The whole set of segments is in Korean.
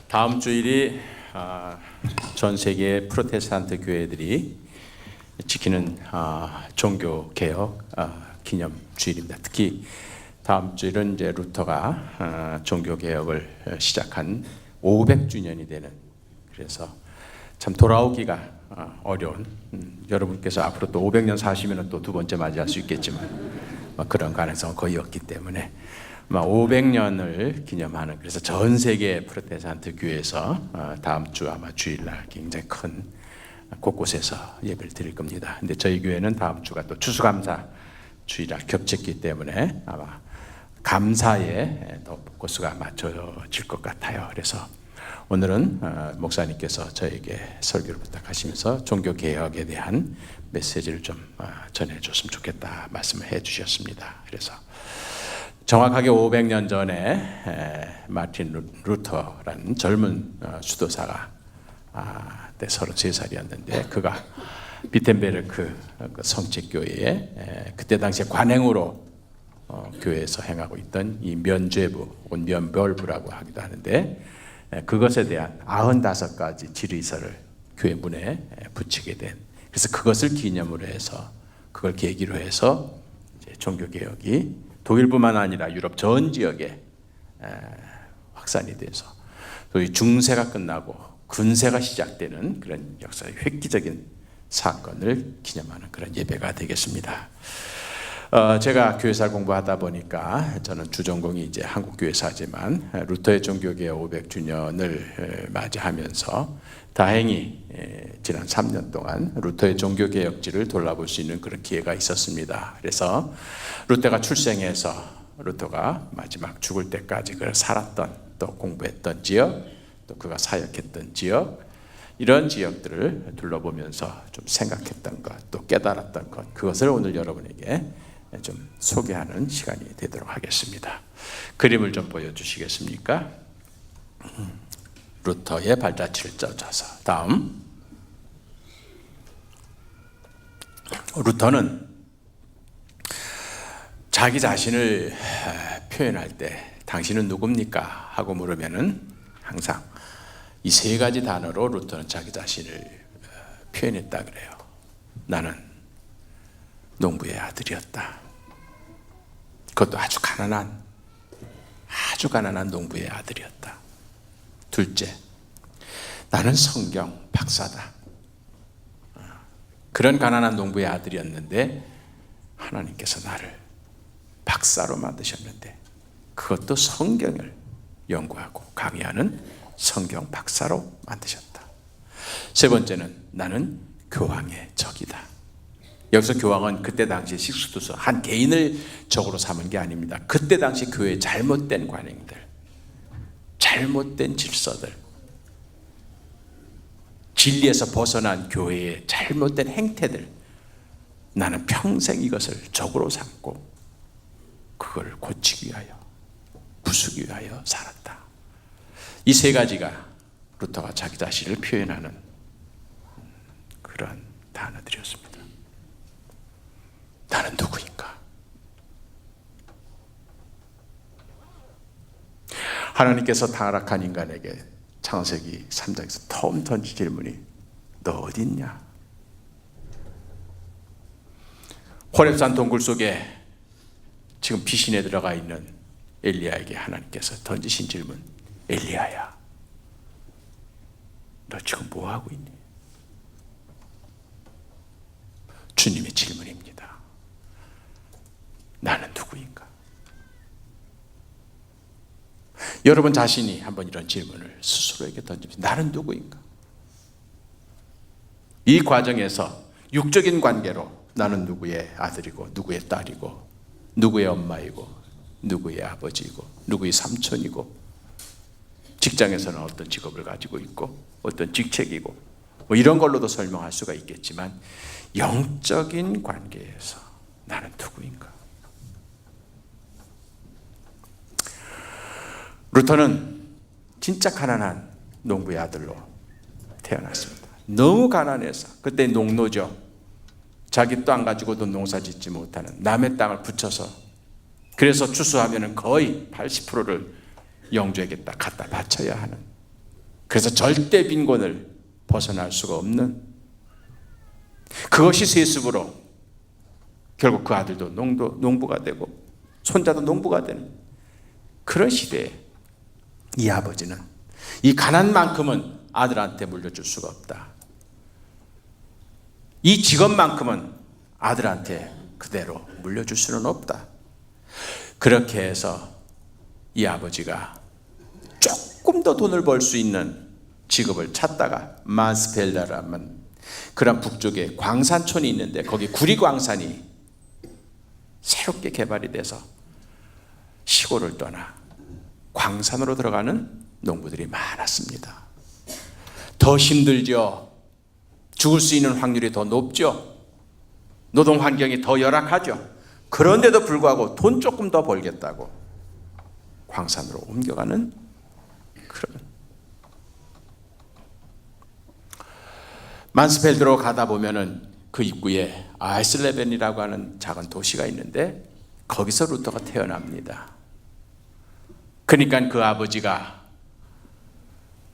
다음 주일이 전 세계 프로테스탄트 교회들이 지키는 종교 개혁 기념 주일입니다. 특히 다음 주일은 이제 루터가 종교 개혁을 시작한 500주년이 되는, 그래서 참 돌아오기가 어려운, 여러분께서 앞으로 또 500년 사시면 또 두 번째 맞이할 수 있겠지만 그런 가능성은 거의 없기 때문에 500년을 기념하는, 그래서 전 세계 프로테스탄트 교회에서 다음 주 아마 주일날 굉장히 큰 곳곳에서 예배를 드릴 겁니다. 근데 저희 교회는 다음 주가 또 추수감사 주일날 겹쳤기 때문에 아마 감사에 더 포커스가 맞춰질 것 같아요. 그래서 오늘은 목사님께서 저에게 설교를 부탁하시면서 종교 개혁에 대한 메시지를 좀 전해줬으면 좋겠다 말씀을 해주셨습니다. 그래서 정확하게 500년 전에 마틴 루터라는 젊은 수도사가 그때 33살이었는데 그가 비텐베르크 성책교회에 그때 당시에 관행으로 교회에서 행하고 있던 이 면죄부, 면별부라고 하기도 하는데 그것에 대한 95가지 질의서를 교회 문에 붙이게 된, 그래서 그것을 기념으로 해서 그걸 계기로 해서 이제 종교개혁이 독일뿐만 아니라 유럽 전 지역에 확산이 돼서 또 이 중세가 끝나고 근세가 시작되는 그런 역사의 획기적인 사건을 기념하는 그런 예배가 되겠습니다. 제가 교회사 공부하다 보니까 저는 주전공이 이제 한국교회사지만 루터의 종교개혁 500주년을 맞이하면서 다행히 지난 3년 동안 루터의 종교개혁지를 돌아볼 수 있는 그런 기회가 있었습니다. 그래서 루터가 출생해서 루터가 마지막 죽을 때까지 그걸 살았던, 또 공부했던 지역, 또 그가 사역했던 지역, 이런 지역들을 둘러보면서 좀 생각했던 것, 또 깨달았던 것, 그것을 오늘 여러분에게 좀 소개하는 시간이 되도록 하겠습니다. 그림을 좀 보여주시겠습니까? 루터의 발자취를 짜서 다음, 루터는 자기 자신을 표현할 때 당신은 누굽니까? 하고 물으면은 항상 이 세 가지 단어로 루터는 자기 자신을 표현했다 그래요. 나는 농부의 아들이었다. 그것도 아주 가난한 농부의 아들이었다. 둘째, 나는 성경 박사다. 그런 가난한 농부의 아들이었는데 하나님께서 나를 박사로 만드셨는데 그것도 성경을 연구하고 강의하는 성경 박사로 만드셨다. 세 번째는 나는 교황의 적이다. 여기서 교황은 그때 당시 식수도서 한 개인을 적으로 삼은 게 아닙니다. 그때 당시 교회의 잘못된 관행들, 잘못된 질서들, 진리에서 벗어난 교회의 잘못된 행태들, 나는 평생 이것을 적으로 삼고 그걸 고치기 위하여, 부수기 위하여 살았다. 이 세 가지가 루터가 자기 자신을 표현하는 그런 단어들이었습니다. 나는 누구인가? 하나님께서 타락한 인간에게 창세기 3장에서 처음 던진 질문이 너 어디 있냐? 호렙산 동굴 속에 지금 피신에 들어가 있는 엘리야에게 하나님께서 던지신 질문, 엘리야야, 너 지금 뭐 하고 있니? 주님의 질문입니다. 나는 누구인가? 여러분 자신이 한번 이런 질문을 스스로에게 던집니다. 나는 누구인가? 이 과정에서 육적인 관계로 나는 누구의 아들이고 누구의 딸이고 누구의 엄마이고 누구의 아버지이고 누구의 삼촌이고 직장에서는 어떤 직업을 가지고 있고 어떤 직책이고 이런 걸로도 설명할 수가 있겠지만 영적인 관계에서 나는 누구인가? 루터는 진짜 가난한 농부의 아들로 태어났습니다. 너무 가난해서, 그때 농노죠. 자기 땅 가지고도 농사 짓지 못하는 남의 땅을 붙여서, 그래서 추수하면 거의 80%를 영주에게 딱 갖다 바쳐야 하는 그래서 절대 빈곤을 벗어날 수가 없는, 그것이 세습으로 결국 그 아들도 농부가 되고 손자도 농부가 되는 그런 시대에 이 아버지는 이 가난만큼은 아들한테 물려줄 수가 없다. 이 직업만큼은 아들한테 그대로 물려줄 수는 없다. 그렇게 해서 이 아버지가 조금 더 돈을 벌 수 있는 직업을 찾다가 마스펠다라는 그런 북쪽에 광산촌이 있는데 거기 구리광산이 새롭게 개발이 돼서 시골을 떠나 광산으로 들어가는 농부들이 많았습니다. 더 힘들죠. 죽을 수 있는 확률이 더 높죠. 노동 환경이 더 열악하죠. 그런데도 불구하고 돈 조금 더 벌겠다고 광산으로 옮겨가는 그런, 만스펠드로 가다 보면은 그 입구에 아이슬레벤이라고 하는 작은 도시가 있는데 거기서 루터가 태어납니다. 그러니까 그 아버지가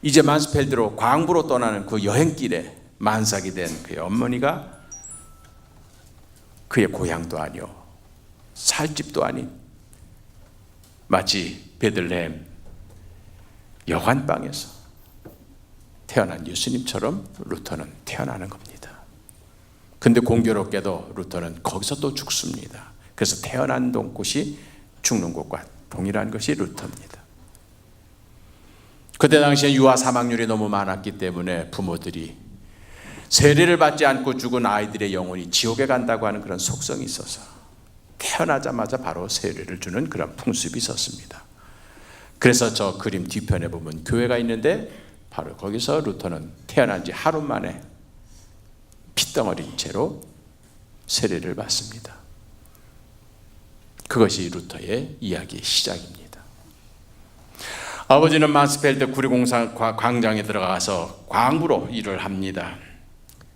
이제 만스펠드로 광부로 떠나는 그 여행길에 만삭이 된 그의 어머니가 그의 고향도 아니요 살 집도 아닌 마치 베들레헴 여관방에서 태어난 예수님처럼 루터는 태어나는 겁니다. 근데 공교롭게도 루터는 거기서 또 죽습니다. 그래서 태어난 곳이 죽는 곳과 동일한 것이 루터입니다. 그때 당시에 유아 사망률이 너무 많았기 때문에 부모들이 세례를 받지 않고 죽은 아이들의 영혼이 지옥에 간다고 하는 그런 속성이 있어서 태어나자마자 바로 세례를 주는 그런 풍습이 있었습니다. 그래서 저 그림 뒤편에 보면 교회가 있는데 바로 거기서 루터는 태어난 지 하루 만에 핏덩어린 채로 세례를 받습니다. 그것이 루터의 이야기의 시작입니다. 아버지는 마스펠드 구리공사 광장에 들어가서 광부로 일을 합니다.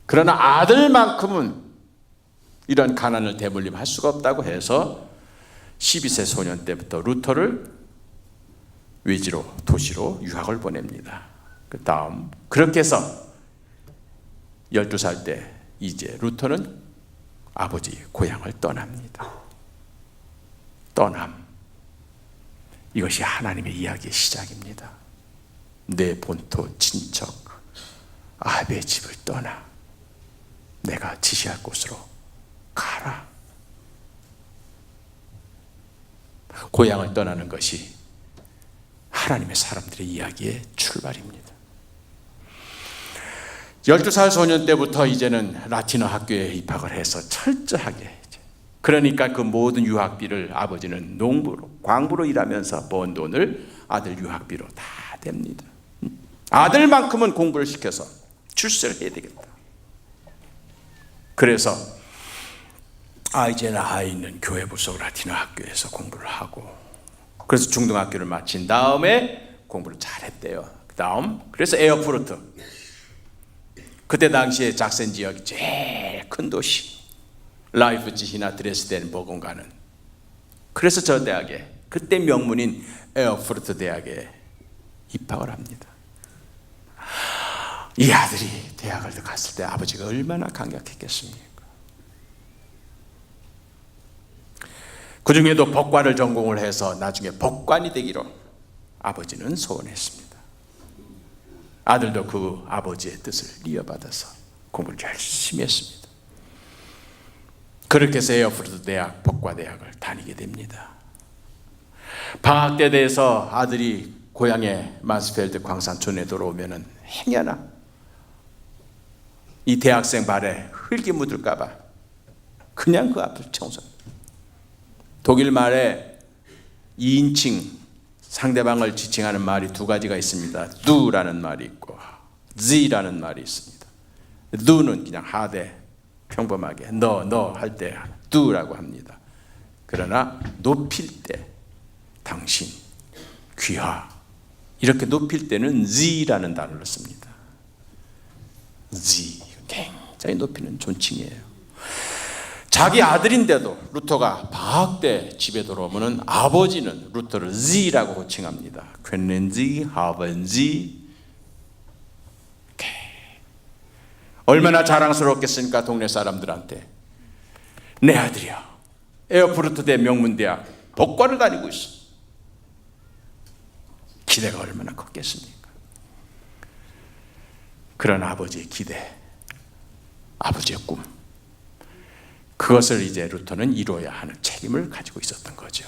그러나 아들만큼은 이런 가난을 대물림할 수가 없다고 해서 12세 소년 때부터 루터를 외지로 도시로 유학을 보냅니다. 그 다음 그렇게 해서 12살 때 이제 루터는 아버지 고향을 떠납니다. 떠남, 이것이 하나님의 이야기의 시작입니다. 내 본토 친척 아베의 집을 떠나 내가 지시할 곳으로 가라. 고향을 떠나는 것이 하나님의 사람들의 이야기의 출발입니다. 12살 소년 때부터 이제는 라틴어 학교에 입학을 해서 철저하게, 그러니까 그 모든 유학비를 아버지는 농부로 광부로 일하면서 번 돈을 아들 유학비로 다 댑니다. 아들만큼은 공부를 시켜서 출세를 해야 되겠다. 그래서 이제는 아이는 교회 부속 라틴어 학교에서 공부를 하고, 그래서 중등학교를 마친 다음에 공부를 잘했대요. 그 다음 그래서 에어프루트, 그때 당시에 작센 지역이 제일 큰 도시, 라이프치히나 드레스덴 버건가는, 그래서 저 대학에 그때 명문인 에어프루트 대학에 입학을 합니다. 이 아들이 대학을 갔을 때 아버지가 얼마나 감격했겠습니까? 그 중에도 법관을 전공을 해서 나중에 법관이 되기로 아버지는 소원했습니다. 아들도 그 아버지의 뜻을 이어받아서 공부를 열심히 했습니다. 그렇게 해서 에어프루트 대학 법과대학을 다니게 됩니다. 방학 때 돼서 아들이 고향의 마스펠드 광산촌에 들어오면은 행여나 이 대학생 발에 흙이 묻을까 봐 그냥 그 앞을 청소합니다. 독일 말에 2인칭 상대방을 지칭하는 말이 두 가지가 있습니다. 두라는 말이 있고 지라는 말이 있습니다. 두는 그냥 하되 평범하게 너 할 때 두라고 합니다. 그러나 높일 때 당신, 귀하, 이렇게 높일 때는 지라는 단어를 씁니다. 지, 굉장히 높이는 존칭이에요. 자기 아들인데도 루터가 방학 때 집에 들어오면 아버지는 루터를 지라고 호칭합니다. können Sie, haben Sie, 얼마나 자랑스럽겠습니까? 동네 사람들한테. 내 아들이야, 에어프루트 대 명문대학 법과를 다니고 있어. 기대가 얼마나 컸겠습니까? 그런 아버지의 기대, 아버지의 꿈, 그것을 이제 루터는 이루어야 하는 책임을 가지고 있었던 거죠.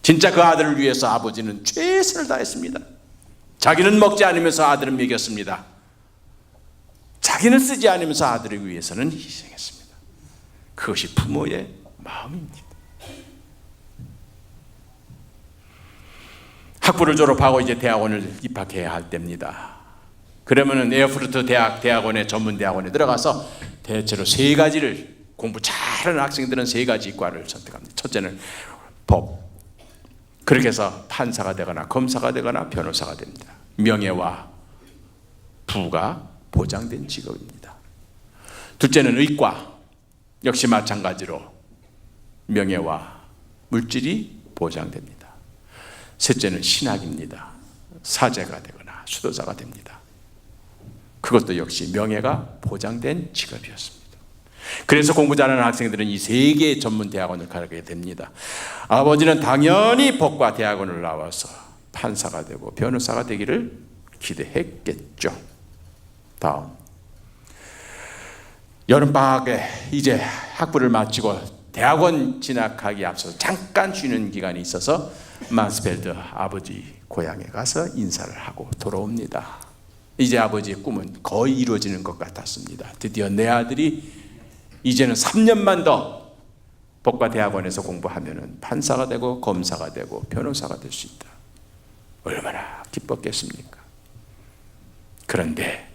진짜 그 아들을 위해서 아버지는 최선을 다했습니다. 자기는 먹지 않으면서 아들은 먹였습니다. 자기는 쓰지 않으면서 아들을 위해서는 희생했습니다. 그것이 부모의 마음입니다. 학부를 졸업하고 이제 대학원을 입학해야 할 때입니다. 그러면은 에어프루트 대학원의 전문대학원에 들어가서 대체로 세 가지를, 공부 잘하는 학생들은 세 가지 과를 선택합니다. 첫째는 법. 그렇게 해서 판사가 되거나 검사가 되거나 변호사가 됩니다. 명예와 부가 보장된 직업입니다. 둘째는 의과. 역시 마찬가지로 명예와 물질이 보장됩니다. 셋째는 신학입니다. 사제가 되거나 수도자가 됩니다. 그것도 역시 명예가 보장된 직업이었습니다. 그래서 공부 잘하는 학생들은 이 세 개의 전문 대학원을 가게 됩니다. 아버지는 당연히 법과 대학원을 나와서 판사가 되고 변호사가 되기를 기대했겠죠. 다음, 여름방학에 이제 학부를 마치고 대학원 진학하기 앞서서 잠깐 쉬는 기간이 있어서 마스펠드 아버지 고향에 가서 인사를 하고 돌아옵니다. 이제 아버지의 꿈은 거의 이루어지는 것 같았습니다. 드디어 내 아들이 이제는 3년만 더 법과 대학원에서 공부하면 판사가 되고 검사가 되고 변호사가 될 수 있다. 얼마나 기뻤겠습니까? 그런데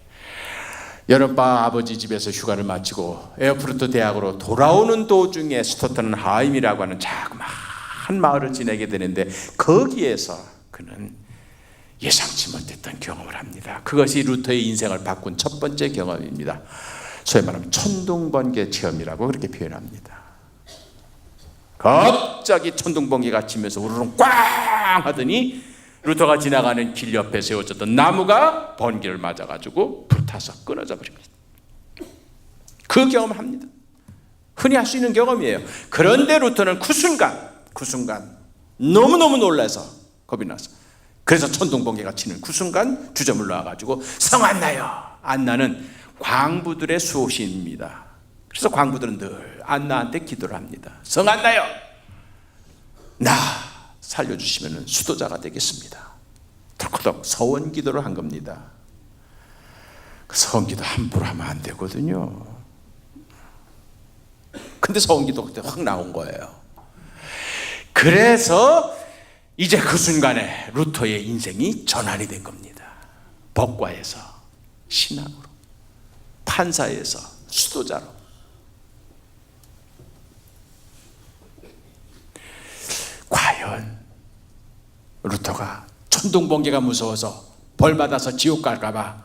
여름방학 아버지 집에서 휴가를 마치고 에어프루트 대학으로 돌아오는 도중에 스토튼하임이라고 하는 자그마한 마을을 지내게 되는데, 거기에서 그는 예상치 못했던 경험을 합니다. 그것이 루터의 인생을 바꾼 첫 번째 경험입니다. 소위 말하면 천둥번개 체험이라고 그렇게 표현합니다. 갑자기 천둥번개가 치면서 우르릉 꽝 하더니 루터가 지나가는 길 옆에 세워졌던 나무가 번개를 맞아가지고 불타서 끊어져 버립니다. 그 경험을 합니다. 흔히 할 수 있는 경험이에요. 그런데 루터는 그 순간 너무너무 놀라서 겁이 나서, 그래서 천둥번개가 치는 그 순간 주점을 놔가지고 성 안나요, 안나는 광부들의 수호신입니다. 그래서 광부들은 늘 안나한테 기도를 합니다. 성 안나요, 나 살려주시면 수도자가 되겠습니다. 덜커덕 서원 기도를 한 겁니다. 그 서원 기도 함부로 하면 안 되거든요. 근데 서원 기도 그때 확 나온 거예요. 그래서 이제 그 순간에 루터의 인생이 전환이 된 겁니다. 법과에서 신학으로, 판사에서 수도자로. 과연 루터가 천둥번개가 무서워서 벌받아서 지옥 갈까봐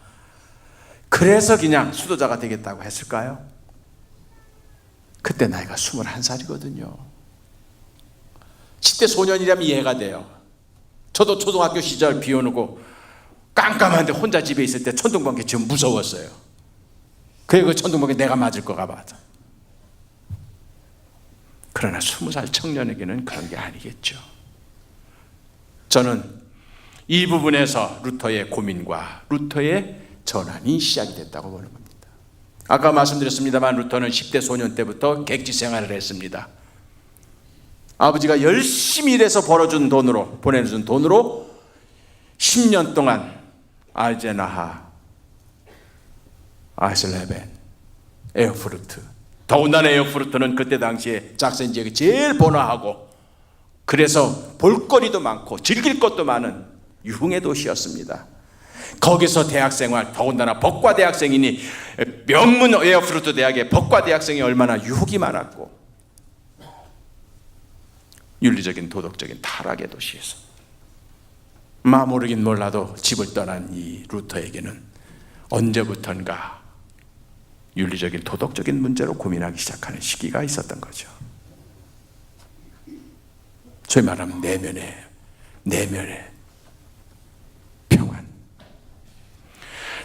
그래서 그냥 수도자가 되겠다고 했을까요? 그때 나이가 21살이거든요. 10대 소년이라면 이해가 돼요. 저도 초등학교 시절 비 오는 거 깜깜한데 혼자 집에 있을 때 천둥번개 좀 무서웠어요. 그 천둥번개 내가 맞을 거 봐. 그러나 20살 청년에게는 그런 게 아니겠죠. 저는 이 부분에서 루터의 고민과 루터의 전환이 시작이 됐다고 보는 겁니다. 아까 말씀드렸습니다만 루터는 10대 소년 때부터 객지 생활을 했습니다. 아버지가 열심히 일해서 벌어준 돈으로, 보내준 돈으로 10년 동안 아제나하, 아이슬레벤, 에어프루트, 더군다나 에어프루트는 그때 당시에 작센 지역이 제일 번화하고 그래서 볼거리도 많고 즐길 것도 많은 유흥의 도시였습니다. 거기서 대학생활, 더군다나 법과 대학생이니 명문 에어프루트 대학의 법과 대학생이 얼마나 유혹이 많았고 윤리적인 도덕적인 타락의 도시에서 모르긴 몰라도 집을 떠난 이 루터에게는 언제부턴가 윤리적인 도덕적인 문제로 고민하기 시작하는 시기가 있었던 거죠. 소위 말하면 내면의 평안.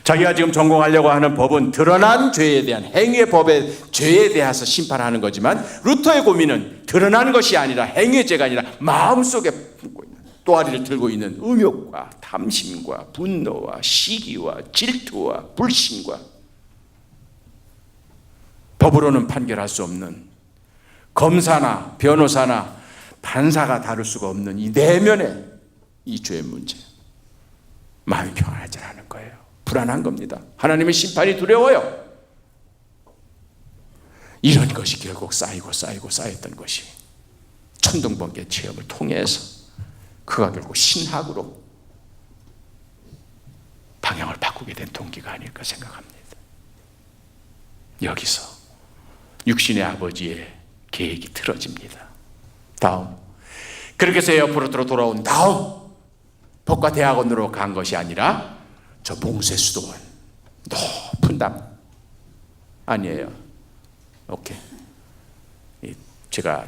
자기가 지금 전공하려고 하는 법은 드러난 죄에 대한 행위의 법의 죄에 대해서 심판하는 거지만, 루터의 고민은 드러난 것이 아니라, 행위의 죄가 아니라 마음속에 품고 있는, 또아리를 들고 있는 음욕과 탐심과 분노와 시기와 질투와 불신과 법으로는 판결할 수 없는, 검사나 변호사나 판사가 다룰 수가 없는 이 내면의 이 죄의 문제, 마음이 평안하지 않은 거예요. 불안한 겁니다. 하나님의 심판이 두려워요. 이런 것이 결국 쌓였던 것이 천둥번개 체험을 통해서 그가 결국 신학으로 방향을 바꾸게 된 동기가 아닐까 생각합니다. 여기서 육신의 아버지의 계획이 틀어집니다. 다음, 그렇게 해서 에어포트로 돌아온 다음 법과 대학원으로 간 것이 아니라 저 봉쇄 수도원, 높은 담 아니에요. 오케이, 제가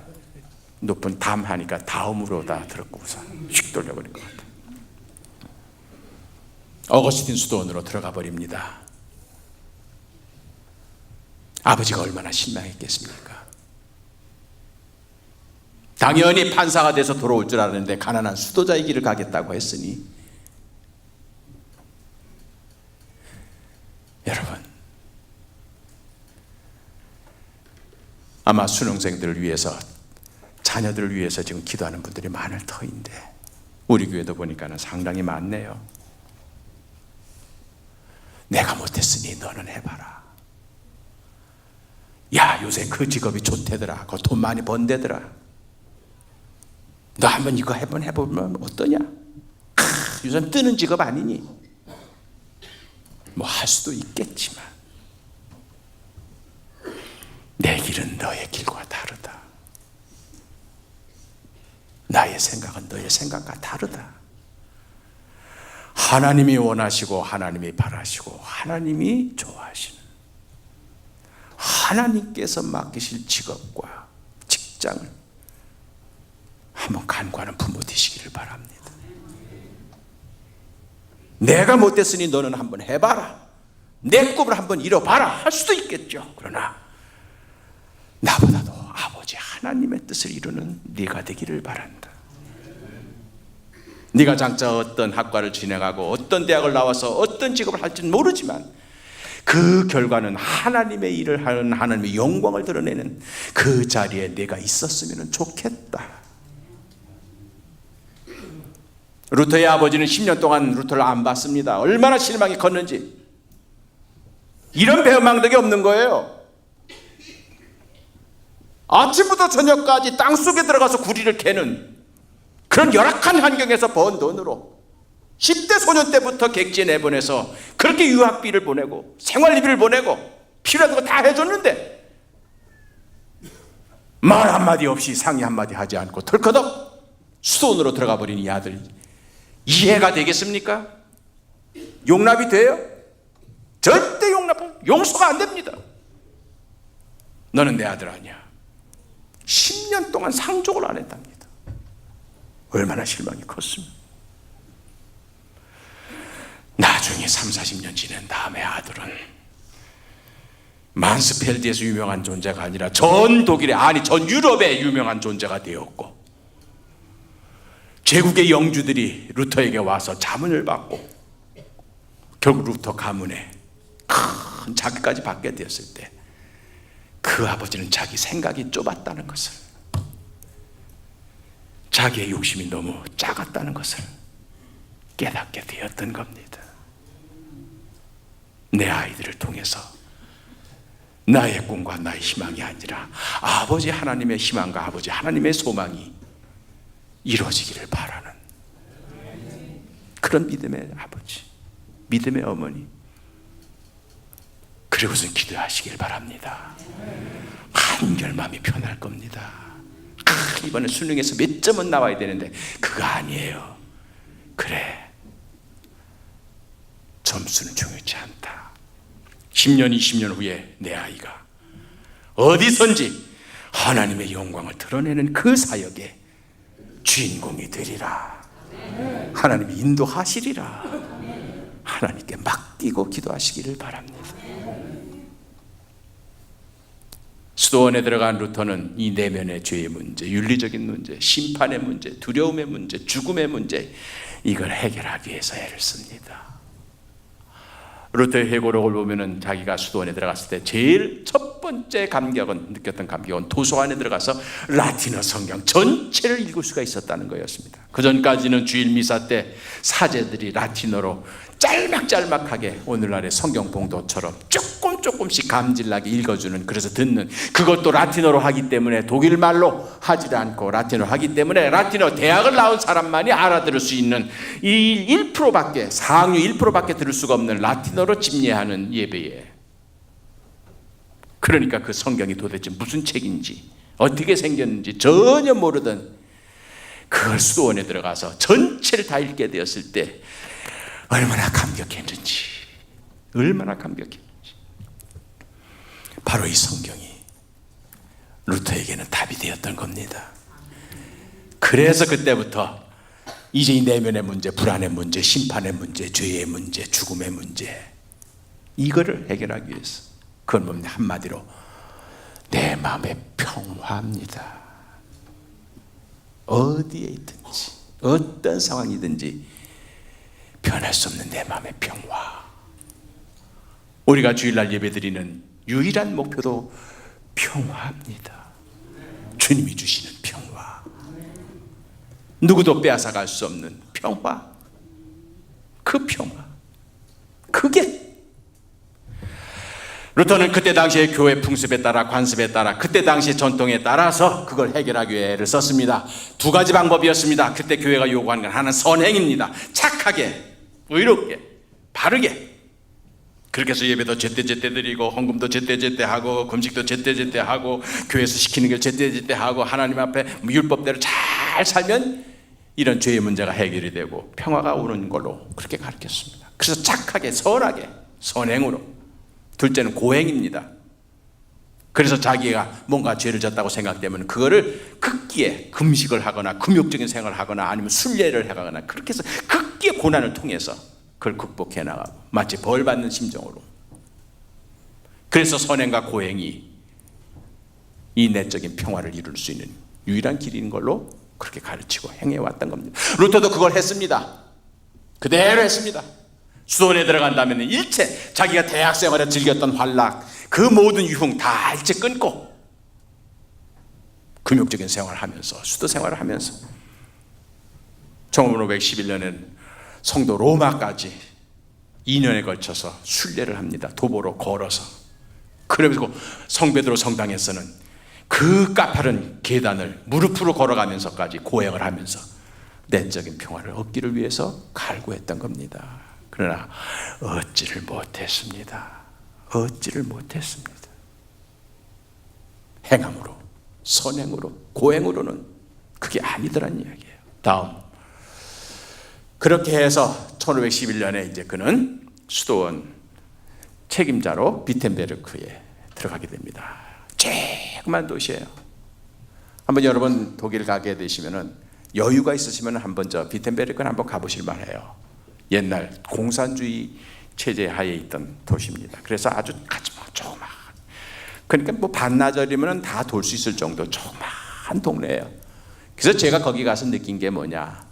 높은 담 하니까 다음으로 다 들었고서 휙 돌려버린 것 같아요. 어거스틴 수도원으로 들어가 버립니다. 아버지가 얼마나 실망했겠습니까? 당연히 판사가 돼서 돌아올 줄 알았는데 가난한 수도자의 길을 가겠다고 했으니, 여러분, 아마 수능생들을 위해서, 자녀들을 위해서 지금 기도하는 분들이 많을 터인데 우리 교회도 보니까는 상당히 많네요. 내가 못했으니 너는 해봐라. 야, 요새 그 직업이 좋대더라. 그 돈 많이 번대더라. 너 한번 이거 해보면 어떠냐? 요즘 뜨는 직업 아니니? 뭐 할 수도 있겠지만 내 길은 너의 길과 다르다. 나의 생각은 너의 생각과 다르다. 하나님이 원하시고 하나님이 바라시고 하나님이 좋아하시는, 하나님께서 맡기실 직업과 직장을 한번 간구하는 부모 되시기를 바랍니다. 내가 못됐으니 너는 한번 해봐라. 내 꿈을 한번 이뤄봐라. 할 수도 있겠죠. 그러나 나보다도 아버지 하나님의 뜻을 이루는 네가 되기를 바란다. 네가 장차 어떤 학과를 진행하고 어떤 대학을 나와서 어떤 직업을 할지는 모르지만 그 결과는 하나님의 일을 하는, 하나님의 영광을 드러내는 그 자리에 내가 있었으면 좋겠다. 루터의 아버지는 10년 동안 루터를 안 봤습니다. 얼마나 실망이 컸는지. 이런 배은망덕이 없는 거예요. 아침부터 저녁까지 땅속에 들어가서 구리를 캐는 그런 열악한 환경에서 번 돈으로 10대 소년 때부터 객지에 내보내서 그렇게 유학비를 보내고 생활비를 보내고 필요한 거 다 해줬는데 말 한마디 없이 상의 한마디 하지 않고 털커덕 수도원으로 들어가 버린 이 아들, 이해가 되겠습니까? 용납이 돼요? 절대 용서가 안 됩니다. 너는 내 아들 아니야. 10년 동안 상종을 안 했답니다. 얼마나 실망이 컸습니까? 나중에 30-40년 지낸 다음에 아들은 만스펠드에서 유명한 존재가 아니라 전 독일의, 아니 전 유럽의 유명한 존재가 되었고, 제국의 영주들이 루터에게 와서 자문을 받고 결국 루터 가문에 큰 자기까지 받게 되었을 때 그 아버지는 자기 생각이 좁았다는 것을, 자기의 욕심이 너무 작았다는 것을 깨닫게 되었던 겁니다. 내 아이들을 통해서 나의 꿈과 나의 희망이 아니라 아버지 하나님의 희망과 아버지 하나님의 소망이 이루어지기를 바라는 그런 믿음의 아버지, 믿음의 어머니, 그리고선 기도하시길 바랍니다. 한결 마음이 편할 겁니다. 이번에 수능에서 몇 점은 나와야 되는데 그거 아니에요. 그래, 점수는 중요치 않다. 10년, 20년 후에 내 아이가 어디선지 하나님의 영광을 드러내는 그 사역에 주인공이 되리라. 하나님이 인도하시리라. 하나님께 맡기 끼고 기도하시기를 바랍니다. 수도원에 들어간 루터는 이 내면의 죄의 문제, 윤리적인 문제, 심판의 문제, 두려움의 문제, 죽음의 문제, 이걸 해결하기 위해서 애를 씁니다. 루터의 회고록을 보면은 자기가 수도원에 들어갔을 때 제일 첫 번째 느꼈던 감격은 도서관에 들어가서 라틴어 성경 전체를 읽을 수가 있었다는 거였습니다. 그 전까지는 주일 미사 때 사제들이 라틴어로 짤막짤막하게 오늘날의 성경 봉도처럼 조금씩 감질나게 읽어주는, 그래서 듣는, 그것도 라틴어로 하기 때문에 독일말로 하지 않고 라틴어로 하기 때문에 라틴어 대학을 나온 사람만이 알아들을 수 있는 이 1%밖에, 상류 1%밖에 들을 수가 없는 라틴어로 집례하는 예배에, 그러니까 그 성경이 도대체 무슨 책인지 어떻게 생겼는지 전혀 모르던 그걸 수도원에 들어가서 전체를 다 읽게 되었을 때 얼마나 감격했는지, 얼마나 감격했는지. 바로 이 성경이 루터에게는 답이 되었던 겁니다. 그래서 그때부터 이제 이 내면의 문제, 불안의 문제, 심판의 문제, 죄의 문제, 죽음의 문제, 이거를 해결하기 위해서, 그건 뭡니까? 한마디로 내 마음의 평화입니다. 어디에 있든지 어떤 상황이든지 변할 수 없는 내 마음의 평화. 우리가 주일날 예배드리는 유일한 목표도 평화입니다. 주님이 주시는 평화, 누구도 빼앗아갈 수 없는 평화, 그 평화, 그게 루터는 그때 당시의 교회 풍습에 따라, 관습에 따라, 그때 당시의 전통에 따라서 그걸 해결하기 위해 애를 썼습니다. 두 가지 방법이었습니다. 그때 교회가 요구하는 건 하나는 선행입니다. 착하게, 의롭게, 바르게, 그렇게 해서 예배도 제때제때 드리고, 헌금도 제때제때 하고, 금식도 제때제때 하고, 교회에서 시키는 걸 제때제때 하고, 하나님 앞에 율법대로 잘 살면 이런 죄의 문제가 해결이 되고 평화가 오는 걸로 그렇게 가르쳤습니다. 그래서 착하게, 선하게, 선행으로. 둘째는 고행입니다. 그래서 자기가 뭔가 죄를 졌다고 생각되면 그거를 극기에 금식을 하거나 금욕적인 생활을 하거나 아니면 순례를 하거나, 그렇게 해서 극기의 고난을 통해서 그걸 극복해 나가고, 마치 벌 받는 심정으로. 그래서 선행과 고행이 이 내적인 평화를 이룰 수 있는 유일한 길인 걸로 그렇게 가르치고 행해왔던 겁니다. 루터도 그걸 했습니다. 그대로 했습니다. 수도원에 들어간 다음에는 일체 자기가 대학 생활에 즐겼던 환락, 그 모든 유흥 다 일체 끊고 금욕적인 생활을 하면서, 수도 생활을 하면서 1511년엔 성도 로마까지 2년에 걸쳐서 순례를 합니다. 도보로 걸어서. 그리고 성베드로 성당에서는 그 가파른 계단을 무릎으로 걸어가면서까지 고행을 하면서 내적인 평화를 얻기를 위해서 갈구했던 겁니다. 그러나 얻지를 못했습니다. 얻지를 못했습니다. 행함으로, 선행으로, 고행으로는 그게 아니더란 이야기예요. 다음, 그렇게 해서 1511년에 이제 그는 수도원 책임자로 비텐베르크에 들어가게 됩니다. 조그만 도시예요. 한번 여러분 독일 가게 되시면은, 여유가 있으시면 한번 저 비텐베르크는 한번 가보실 만해요. 옛날 공산주의 체제 하에 있던 도시입니다. 그래서 아주 조그만, 그러니까 뭐 반나절이면 다 돌 수 있을 정도 조그만 동네예요. 그래서 제가 거기 가서 느낀 게 뭐냐,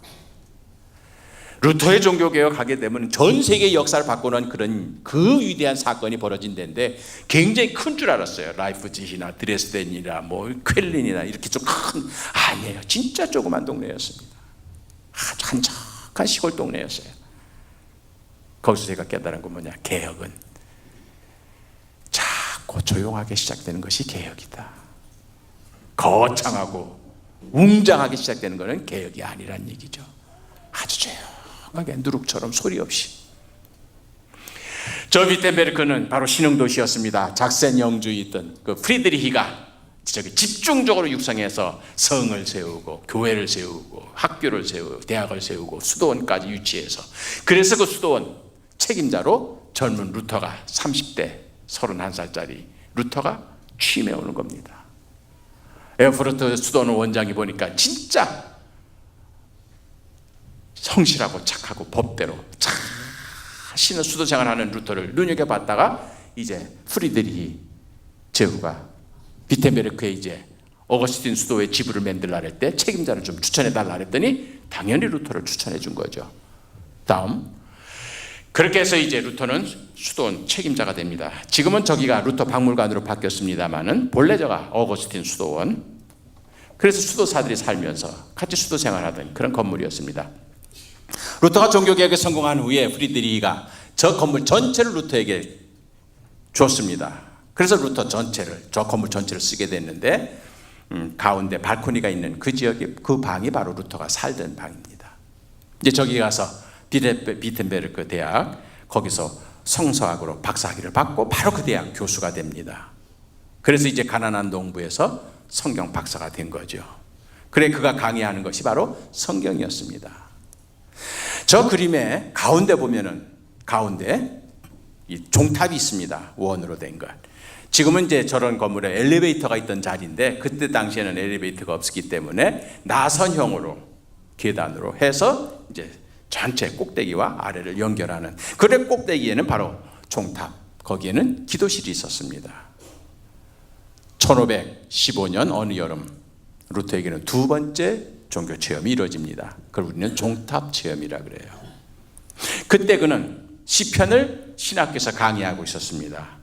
루터의 종교개혁 하게 되면 전 세계 역사를 바꾸는 그런 그 위대한 사건이 벌어진 데인데 굉장히 큰 줄 알았어요. 라이프치히나 드레스덴이나 뭐 쾰린이나 이렇게 좀 큰, 아니에요. 진짜 조그만 동네였습니다. 아주 한적한 시골 동네였어요. 거기서 제가 깨달은 건 뭐냐, 개혁은 작고 조용하게 시작되는 것이 개혁이다. 거창하고 웅장하게 시작되는 것은 개혁이 아니란 얘기죠. 아주 조용하게 누룩처럼 소리 없이. 저 비텐베르크는 바로 신흥도시였습니다. 작센 영주에 있던 그 프리드리히가 집중적으로 육성해서 성을 세우고 교회를 세우고 학교를 세우고 대학을 세우고 수도원까지 유치해서, 그래서 그 수도원 책임자로 젊은 루터가 30대 31살짜리 루터가 취임해 오는 겁니다. 에어프루트 수도원 원장이 보니까 진짜 성실하고 착하고 법대로 잘 수도 생활하는 루터를 눈여겨봤다가 이제 프리드리히 제후가 비텐베르크에 이제 어거스틴 수도에 지부를 만들라 할 때 책임자를 좀 추천해달라 했더니 당연히 루터를 추천해 준 거죠. 다음, 그렇게 해서 이제 루터는 수도원 책임자가 됩니다. 지금은 저기가 루터 박물관으로 바뀌었습니다만은 본래 저가 어거스틴 수도원, 그래서 수도사들이 살면서 같이 수도 생활하던 그런 건물이었습니다. 루터가 종교개혁에 성공한 후에 프리드리히가 저 건물 전체를 루터에게 줬습니다. 그래서 루터 전체를, 저 건물 전체를 쓰게 됐는데 가운데 발코니가 있는 그 지역이, 그 방이 바로 루터가 살던 방입니다. 이제 저기 가서 비텐베르크 대학, 거기서 성서학으로 박사학위를 받고 바로 그 대학 교수가 됩니다. 그래서 이제 가난한 농부에서 성경 박사가 된 거죠. 그래 그가 강의하는 것이 바로 성경이었습니다. 저 그림의 가운데 보면은 가운데 이 종탑이 있습니다. 원으로 된 것. 지금은 이제 저런 건물에 엘리베이터가 있던 자리인데 그때 당시에는 엘리베이터가 없었기 때문에 나선형으로 계단으로 해서 이제 전체 꼭대기와 아래를 연결하는, 그래 꼭대기에는 바로 종탑, 거기에는 기도실이 있었습니다. 1515년 어느 여름 루터에게는 두 번째 종교 체험이 이루어집니다. 그걸 우리는 종탑 체험이라 그래요. 그때 그는 시편을 신학교에서 강의하고 있었습니다.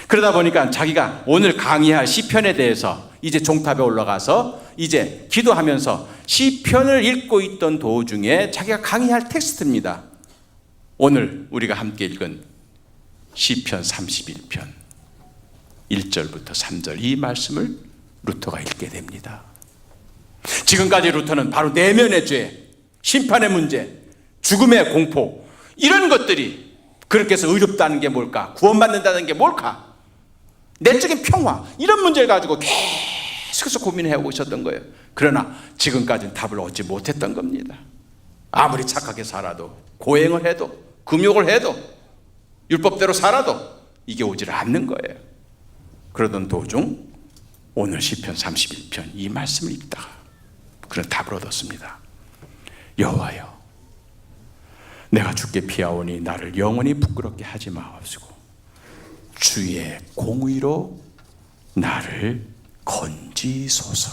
그러다 보니까 자기가 오늘 강의할 시편에 대해서 이제 종탑에 올라가서 이제 기도하면서 시편을 읽고 있던 도중에 자기가 강의할 텍스트입니다. 오늘 우리가 함께 읽은 시편 31편 1절부터 3절 이 말씀을 루터가 읽게 됩니다. 지금까지 루터는 바로 내면의 죄, 심판의 문제, 죽음의 공포, 이런 것들이 그렇게 해서 의롭다는 게 뭘까, 구원받는다는 게 뭘까, 내적인 평화, 이런 문제를 가지고 계속해서 고민해오고 있었던 거예요. 그러나 지금까지는 답을 얻지 못했던 겁니다. 아무리 착하게 살아도, 고행을 해도, 금욕을 해도, 율법대로 살아도 이게 오질 않는 거예요. 그러던 도중 오늘 시편 31편 이 말씀을 읽다가 그런 답을 얻었습니다. 여호와여, 내가 주께 피하오니 나를 영원히 부끄럽게 하지 마옵시고 주의 공의로 나를 건지소서.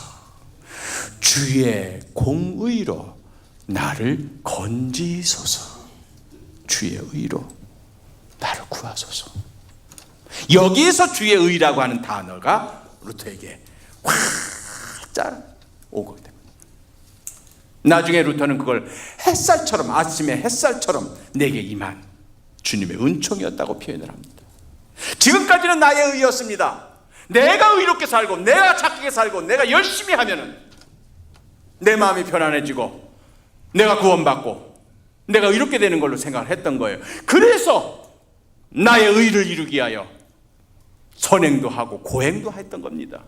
주의 공의로 나를 건지소서. 주의 의로 나를 구하소서. 여기에서 주의 의라고 하는 단어가 루터에게 활짝 오고 됩니다. 나중에 루터는 그걸 햇살처럼, 아침의 햇살처럼 내게 임한 주님의 은총이었다고 표현을 합니다. 지금까지는 나의 의였습니다. 내가 의롭게 살고 내가 착하게 살고 내가 열심히 하면은 내 마음이 편안해지고 내가 구원받고 내가 의롭게 되는 걸로 생각을 했던 거예요. 그래서 나의 의를 이루기 위하여 선행도 하고 고행도 했던 겁니다.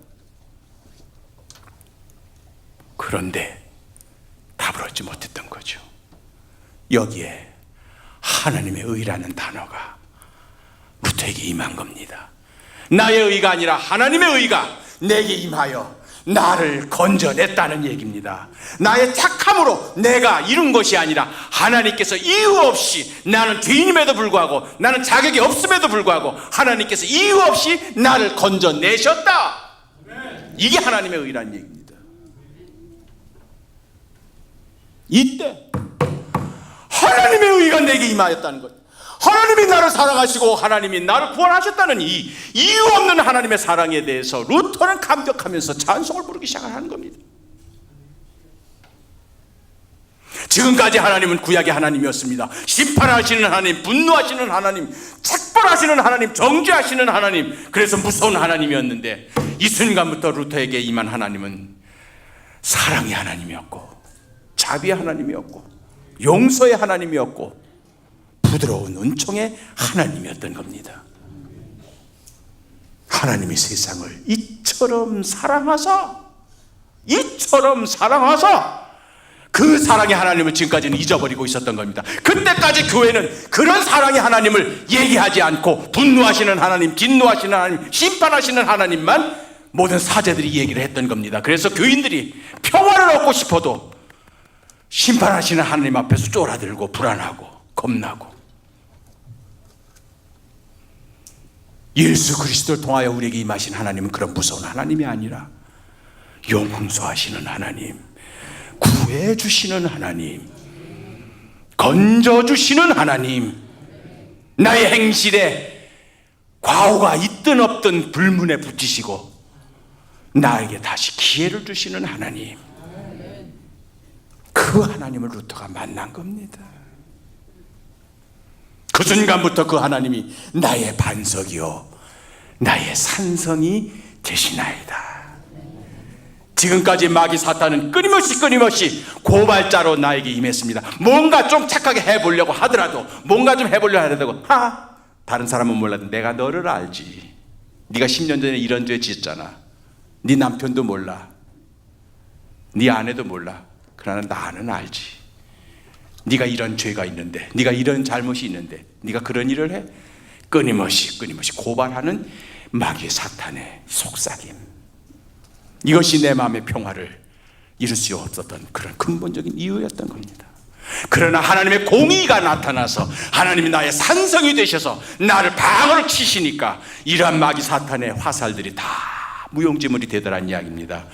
그런데 답을 얻지 못했던 거죠. 여기에 하나님의 의라는 단어가 루터에게 임한 겁니다. 나의 의가 아니라 하나님의 의가 내게 임하여 나를 건져냈다는 얘기입니다. 나의 착함으로 내가 이룬 것이 아니라 하나님께서 이유 없이, 나는 죄인임에도 불구하고, 나는 자격이 없음에도 불구하고 하나님께서 이유 없이 나를 건져내셨다. 이게 하나님의 의라는 얘기입니다. 이때 하나님의 의가 내게 임하였다는 것, 하나님이 나를 사랑하시고 하나님이 나를 구원하셨다는 이 이유 없는 하나님의 사랑에 대해서 루터는 감격하면서 찬송을 부르기 시작하는 겁니다. 지금까지 하나님은 구약의 하나님이었습니다. 심판하시는 하나님, 분노하시는 하나님, 책벌하시는 하나님, 정죄하시는 하나님, 그래서 무서운 하나님이었는데 이 순간부터 루터에게 임한 하나님은 사랑의 하나님이었고 자비의 하나님이었고 용서의 하나님이었고 부드러운 은총의 하나님이었던 겁니다. 하나님이 세상을 이처럼 사랑하사 그 사랑의 하나님을 지금까지는 잊어버리고 있었던 겁니다. 그때까지 교회는 그런 사랑의 하나님을 얘기하지 않고 분노하시는 하나님, 진노하시는 하나님, 심판하시는 하나님만 모든 사제들이 얘기를 했던 겁니다. 그래서 교인들이 평화를 얻고 싶어도 심판하시는 하나님 앞에서 쫄아들고 불안하고 겁나고 예수 그리스도를 통하여 우리에게 임하신 하나님은 그런 무서운 하나님이 아니라 용서하시는 하나님, 구해주시는 하나님, 건져주시는 하나님, 나의 행실에 과오가 있든 없든 불문에 붙이시고 나에게 다시 기회를 주시는 하나님, 그 하나님을 루터가 만난 겁니다. 그 순간부터 그 하나님이 나의 반석이요 나의 산성이 되시나이다. 지금까지 마귀 사탄은 끊임없이 고발자로 나에게 임했습니다. 뭔가 좀 착하게 해보려고 하더라도, 뭔가 좀 해보려고 하더라도, 다른 사람은 몰라도 내가 너를 알지. 네가 10년 전에 이런 죄 지었잖아. 네 남편도 몰라, 네 아내도 몰라. 그러나 나는 알지. 네가 이런 죄가 있는데, 네가 이런 잘못이 있는데 네가 그런 일을 해? 끊임없이 고발하는 마귀의 사탄의 속삭임, 이것이 내 마음의 평화를 이룰 수 없었던 그런 근본적인 이유였던 겁니다. 그러나 하나님의 공의가 나타나서 하나님이 나의 산성이 되셔서 나를 방어를 치시니까 이러한 마귀 사탄의 화살들이 다 무용지물이 되더란 이야기입니다.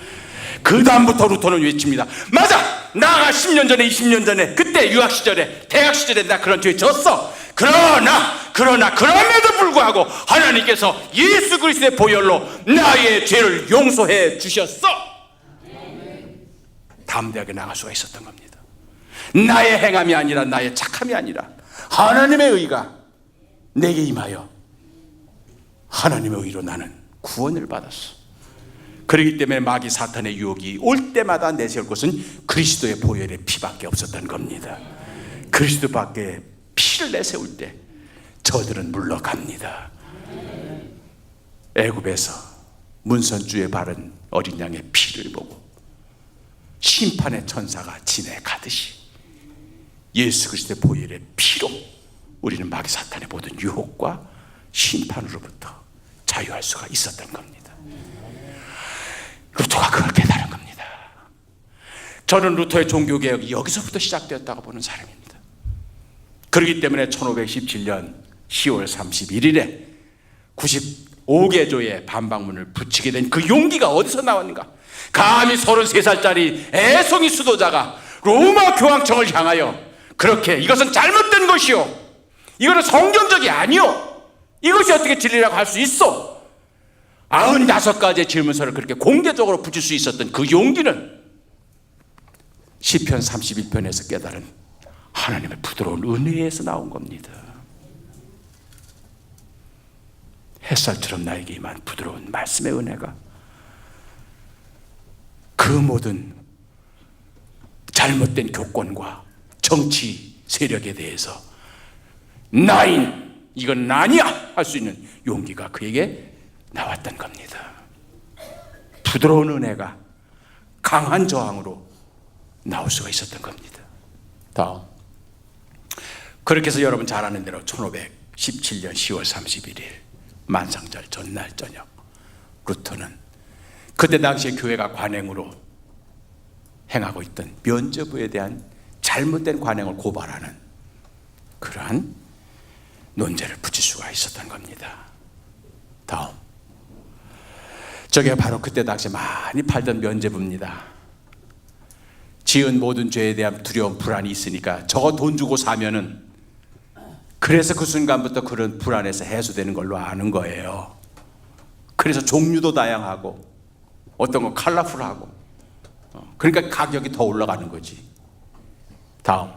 그 다음부터 루터는 외칩니다. 맞아! 나가 10년 전에 20년 전에 그때 유학 시절에 대학 시절에 나 그런 죄 졌어. 그럼에도 불구하고 하나님께서 예수 그리스도의 보혈로 나의 죄를 용서해 주셨어. 담대하게 나갈 수가 있었던 겁니다. 나의 행함이 아니라, 나의 착함이 아니라 하나님의 의가 내게 임하여 하나님의 의로 나는 구원을 받았어. 그렇기 때문에 마귀 사탄의 유혹이 올 때마다 내세울 것은 그리스도의 보혈의 피밖에 없었던 겁니다. 그리스도밖에 피를 내세울 때 저들은 물러갑니다. 애굽에서 문선주에 바른 어린 양의 피를 보고 심판의 천사가 지나가듯이 예수 그리스도의 보혈의 피로 우리는 마귀 사탄의 모든 유혹과 심판으로부터 자유할 수가 있었던 겁니다. 루터가 그걸 깨달은 겁니다. 저는 루터의 종교개혁이 여기서부터 시작되었다고 보는 사람입니다. 그렇기 때문에 1517년 10월 31일에 95개 조의 반박문을 붙이게 된 그 용기가 어디서 나왔는가? 감히 33살짜리 애송이 수도자가 로마 교황청을 향하여 그렇게 이것은 잘못된 것이요, 이거는 성경적이 아니요, 이것이 어떻게 진리라고 할 수 있어? 95가지의 질문서를 그렇게 공개적으로 붙일 수 있었던 그 용기는 시편 31편에서 깨달은 하나님의 부드러운 은혜에서 나온 겁니다. 햇살처럼 나에게 임한 부드러운 말씀의 은혜가 그 모든 잘못된 교권과 정치 세력에 대해서 나인, 이건 아니야 할 수 있는 용기가 그에게 나왔던 겁니다. 부드러운 은혜가 강한 저항으로 나올 수가 있었던 겁니다. 다음, 그렇게 해서 여러분 잘 아는 대로 1517년 10월 31일 만상절 전날 저녁, 루터는 그때 당시에 교회가 관행으로 행하고 있던 면죄부에 대한 잘못된 관행을 고발하는 그러한 논제를 붙일 수가 있었던 겁니다. 다음, 저게 바로 그때 당시에 많이 팔던 면죄부입니다. 지은 모든 죄에 대한 두려움, 불안이 있으니까 저거 돈 주고 사면은, 그래서 그 순간부터 그런 불안에서 해소되는 걸로 아는 거예요. 그래서 종류도 다양하고 어떤 건 컬러풀하고, 그러니까 가격이 더 올라가는 거지. 다음,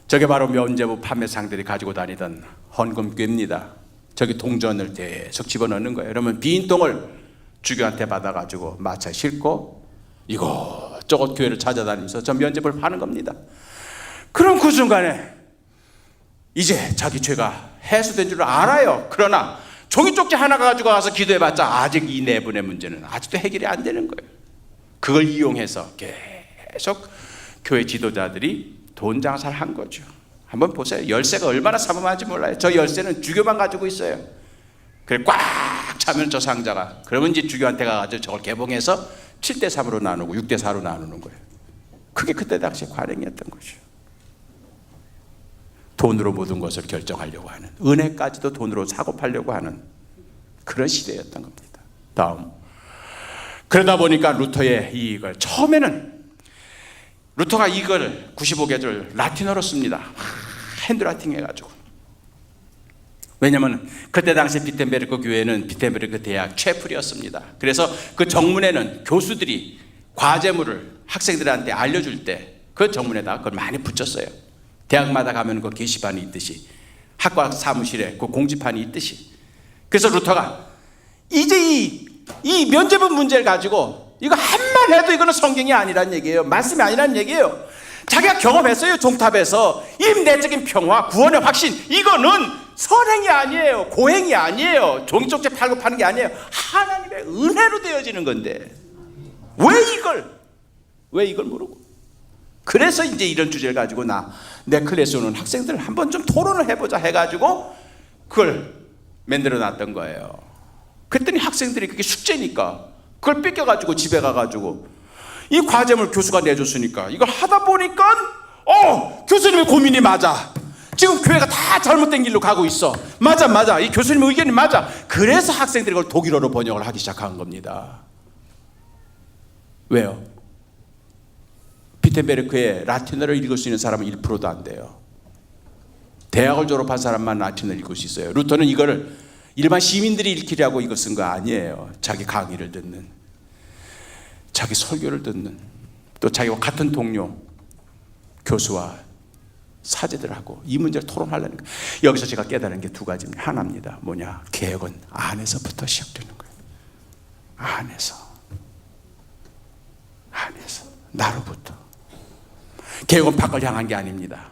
저게 바로 면죄부 판매상들이 가지고 다니던 헌금꾀입니다. 저기 동전을 계속 집어넣는 거예요. 그러면 빈 통을 주교한테 받아가지고 마차에 싣고 이것저것 교회를 찾아다니면서 저 면죄부를 파는 겁니다. 그럼 그 순간에 이제 자기 죄가 해소된 줄 알아요. 그러나 종이 쪽지 하나 가지고 와서 기도해봤자 아직 이 내분의 문제는 아직도 해결이 안 되는 거예요. 그걸 이용해서 계속 교회 지도자들이 돈 장사를 한 거죠. 한번 보세요. 열쇠가 얼마나 삼엄한지 몰라요. 저 열쇠는 주교만 가지고 있어요. 그래 꽉 차면 저 상자가, 그러면 이제 주교한테 가가지고 저걸 개봉해서 7대3으로 나누고 6대4로 나누는 거예요. 그게 그때 당시에 관행이었던 거죠. 돈으로 모든 것을 결정하려고 하는, 은혜까지도 돈으로 사고 팔려고 하는 그런 시대였던 겁니다. 다음, 그러다 보니까 루터의 이익을 처음에는 루터가 이걸 95개를 라틴어로 씁니다. 핸드라이팅 해가지고. 왜냐하면 그때 당시 비텐베르크 교회는 비텐베르크 대학 최풀이었습니다. 그래서 그 정문에는 교수들이 과제물을 학생들한테 알려줄 때 그 정문에다가 그걸 많이 붙였어요. 대학마다 가면 그 게시판이 있듯이, 학과 사무실에 그 공지판이 있듯이. 그래서 루터가 이제 이 면죄부 문제를 가지고 이거 한만 해도 이거는 성경이 아니란 얘기예요. 말씀이 아니란 얘기예요. 자기가 경험했어요. 종탑에서 이 내적인 평화, 구원의 확신, 이거는 선행이 아니에요. 고행이 아니에요. 종족제 팔고 파는 게 아니에요. 하나님의 은혜로 되어지는 건데 왜 이걸 모르고. 그래서 이제 이런 주제를 가지고 내 클래스에 오는 학생들 한번 좀 토론을 해보자 해가지고 그걸 만들어 놨던 거예요. 그랬더니 학생들이 그게 숙제니까 그걸 뺏겨가지고 집에 가가지고 이 과제물 교수가 내줬으니까 이걸 하다 보니까 교수님의 고민이 맞아. 지금 교회가 다 잘못된 길로 가고 있어. 맞아. 이 교수님의 의견이 맞아. 그래서 학생들이 그걸 독일어로 번역을 하기 시작한 겁니다. 왜요? 비텐베르크의 라틴어를 읽을 수 있는 사람은 1%도 안 돼요. 대학을 졸업한 사람만 라틴어를 읽을 수 있어요. 루터는 이거를 일반 시민들이 읽히려고 이거 쓴 거 아니에요. 자기 강의를 듣는, 자기 설교를 듣는, 또 자기와 같은 동료 교수와 사제들하고 이 문제를 토론하려는 거예요. 여기서 제가 깨달은 게 두 가지입니다. 하나입니다. 뭐냐? 개혁은 안에서부터 시작되는 거예요. 안에서 나로부터. 개혁은 밖을 향한 게 아닙니다.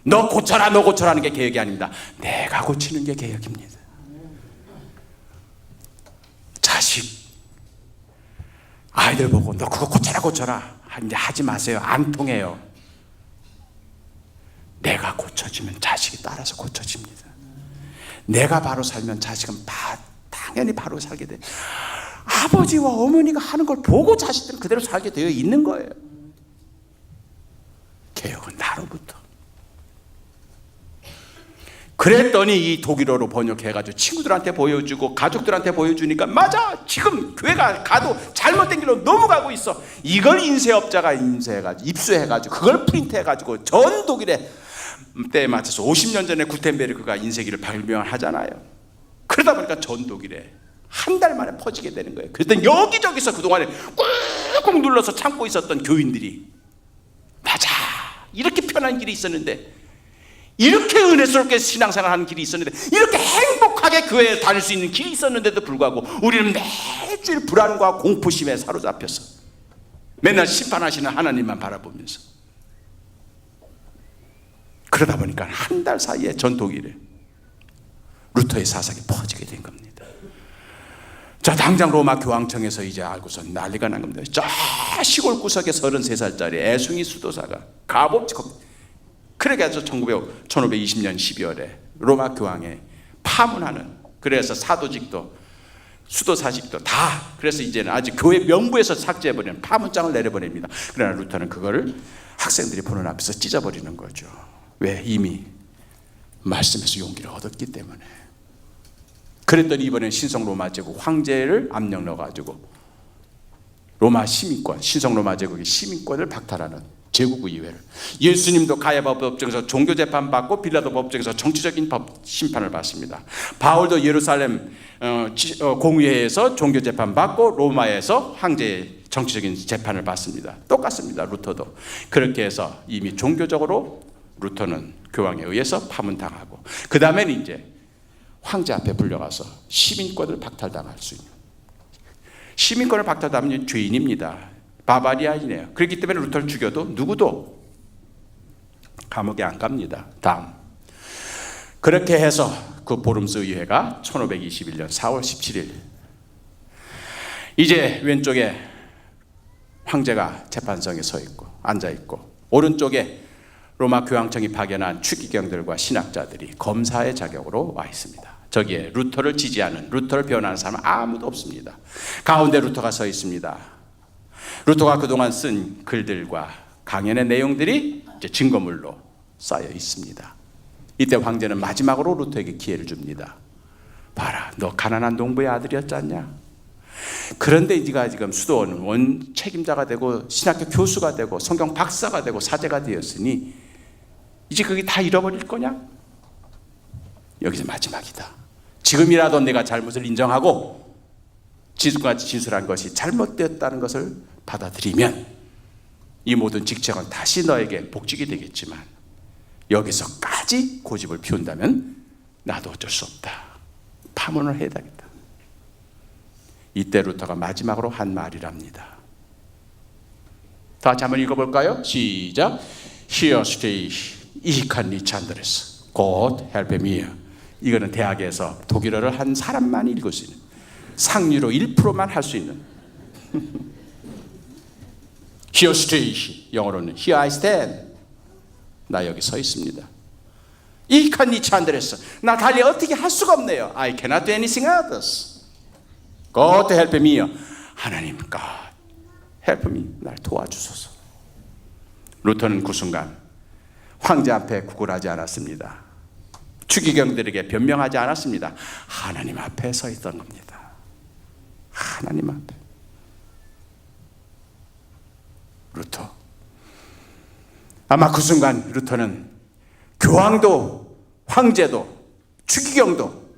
너 고쳐라 하는 게 개혁이 아닙니다. 내가 고치는 게 개혁입니다. 자식, 아이들 보고 너 그거 고쳐라 이제 하지 마세요. 안 통해요. 내가 고쳐지면 자식이 따라서 고쳐집니다. 내가 바로 살면 자식은 당연히 바로 살게 돼. 아버지와 어머니가 하는 걸 보고 자식들은 그대로 살게 되어 있는 거예요. 개혁은 나로부터. 그랬더니 이 독일어로 번역해가지고 친구들한테 보여주고 가족들한테 보여주니까 맞아, 지금 교회가 가도 잘못된 길로 넘어가고 있어. 이걸 인쇄업자가 입수해가지고 그걸 프린트해가지고 전 독일에 때에 맞춰서 50년 전에 구텐베르크가 인쇄기를 발명하잖아요. 그러다 보니까 전 독일에 한 달 만에 퍼지게 되는 거예요. 그랬더니 여기저기서 그동안에 꾹꾹 눌러서 참고 있었던 교인들이 맞아, 이렇게 편한 길이 있었는데, 이렇게 은혜스럽게 신앙생활 하는 길이 있었는데, 이렇게 행복하게 교회에 다닐 수 있는 길이 있었는데도 불구하고 우리는 매주일 불안과 공포심에 사로잡혀서 맨날 심판하시는 하나님만 바라보면서, 그러다 보니까 한 달 사이에 전 독일에 루터의 사상이 퍼지게 된 겁니다. 자, 당장 로마 교황청에서 이제 알고서 난리가 난 겁니다. 저 시골 구석에 33살짜리 애숭이 수도사가 값없이, 그렇게 해서 1520년 12월에 로마 교황에 파문하는, 그래서 사도직도 수도사직도 다, 그래서 이제는 아직 교회 명부에서 삭제해버리는 파문장을 내려버립니다. 그러나 루터는 그거를 학생들이 보는 앞에서 찢어버리는 거죠. 왜? 이미 말씀에서 용기를 얻었기 때문에. 그랬더니 이번엔 신성 로마 제국 황제를 압력 넣어가지고 로마 시민권, 신성 로마 제국의 시민권을 박탈하는 제국의회를, 예수님도 가야바 법정에서 종교재판 받고 빌라도 법정에서 정치적인 심판을 받습니다. 바울도 예루살렘 공의회에서 종교재판 받고 로마에서 황제의 정치적인 재판을 받습니다. 똑같습니다. 루터도 그렇게 해서 이미 종교적으로 루터는 교황에 의해서 파문당하고, 그 다음에는 이제 황제 앞에 불려가서 시민권을 박탈당할 수 있는, 시민권을 박탈당하면 죄인입니다. 바바리아인이에요. 그렇기 때문에 루터를 죽여도 누구도 감옥에 안 갑니다. 다음, 그렇게 해서 그 보름스 의회가 1521년 4월 17일 이제 왼쪽에 황제가 재판석에 서 있고 앉아 있고, 오른쪽에 로마 교황청이 파견한 추기경들과 신학자들이 검사의 자격으로 와 있습니다. 저기에 루터를 지지하는, 루터를 변호하는 사람은 아무도 없습니다. 가운데 루터가 서 있습니다. 루터가 그동안 쓴 글들과 강연의 내용들이 이제 증거물로 쌓여 있습니다. 이때 황제는 마지막으로 루터에게 기회를 줍니다. 봐라, 너 가난한 농부의 아들이었지 않냐? 그런데 네가 지금 수도원 원 책임자가 되고 신학교 교수가 되고 성경 박사가 되고 사제가 되었으니 이제 그게 다 잃어버릴 거냐? 여기서 마지막이다. 지금이라도 내가 잘못을 인정하고 지금까지 진술한 것이 잘못되었다는 것을 받아들이면 이 모든 직책은 다시 너에게 복직이 되겠지만 여기서까지 고집을 피운다면 나도 어쩔 수 없다. 파문을 해야 되겠다. 이때 루터가 마지막으로 한 말이랍니다. 다 같이 한번 읽어볼까요? 시작. Here stay, ich kann nicht anderes. God help me. 이거는 대학에서 독일어를 한 사람만 읽을 수 있는, 상류로 1%만 할 수 있는 Here stay, 영어로는 Here I stand. 나 여기 서 있습니다. Ich kann nicht anderes. 나 달리 어떻게 할 수가 없네요. I cannot do anything else. God help me. 하나님, God help me. 날 도와주소서. 루터는 그 순간 황제 앞에 구걸하지 않았습니다. 추기경들에게 변명하지 않았습니다. 하나님 앞에 서 있던 겁니다. 하나님 앞에. 루터. 아마 그 순간 루터는 교황도 황제도 추기경도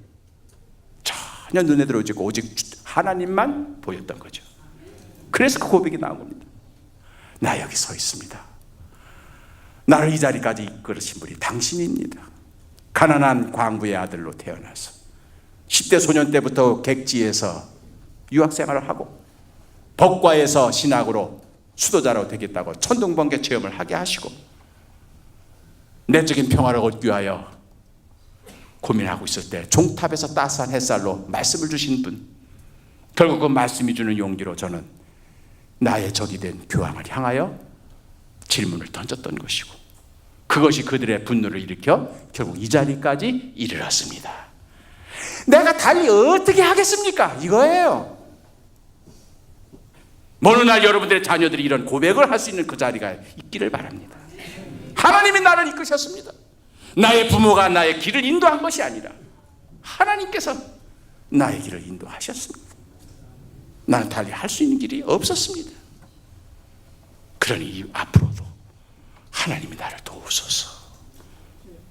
전혀 눈에 들어오지고 오직 하나님만 보였던 거죠. 그래서 그 고백이 나온 겁니다. 나 여기 서 있습니다. 나를 이 자리까지 이끌으신 분이 당신입니다. 가난한 광부의 아들로 태어나서 10대 소년 때부터 객지에서 유학생활을 하고 법과에서 신학으로 수도자로 되겠다고 천둥번개 체험을 하게 하시고 내적인 평화를 얻기 위하여 고민하고 있을 때 종탑에서 따스한 햇살로 말씀을 주신 분, 결국 그 말씀이 주는 용기로 저는 나의 적이 된 교황을 향하여 질문을 던졌던 것이고 그것이 그들의 분노를 일으켜 결국 이 자리까지 이르렀습니다. 내가 달리 어떻게 하겠습니까? 이거예요. 어느 날 여러분들의 자녀들이 이런 고백을 할 수 있는 그 자리가 있기를 바랍니다. 하나님이 나를 이끄셨습니다. 나의 부모가 나의 길을 인도한 것이 아니라 하나님께서 나의 길을 인도하셨습니다. 나는 달리 할 수 있는 길이 없었습니다. 그러니 앞으로도 하나님이 나를 도우소서.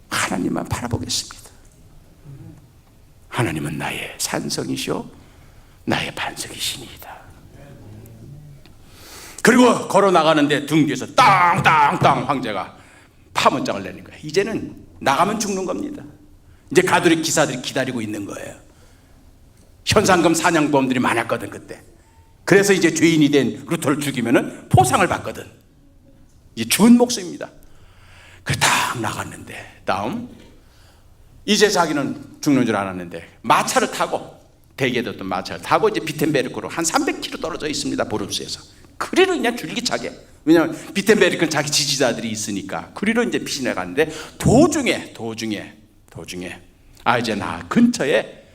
하나님만 바라보겠습니다. 하나님은 나의 산성이시오 나의 반석이시니이다. 그리고 걸어 나가는데 등 뒤에서 땅땅땅 황제가 파문장을 내는 거예요. 이제는 나가면 죽는 겁니다. 이제 가톨릭 기사들이 기다리고 있는 거예요. 현상금 사냥범들이 많았거든 그때. 그래서 이제 죄인이 된 루터를 죽이면은 포상을 받거든. 이제 죽은 목숨입니다. 그 딱 나갔는데 다음 이제 자기는 죽는 줄 알았는데 마차를 타고 대기에 뒀던 마차를 타고 이제 비텐베르크로 한 300km 떨어져 있습니다. 보름스에서. 그리로 그냥 줄기차게, 왜냐하면 비텐베르크는 자기 지지자들이 있으니까 그리로 이제 피신해 갔는데 도중에 이제 나 근처에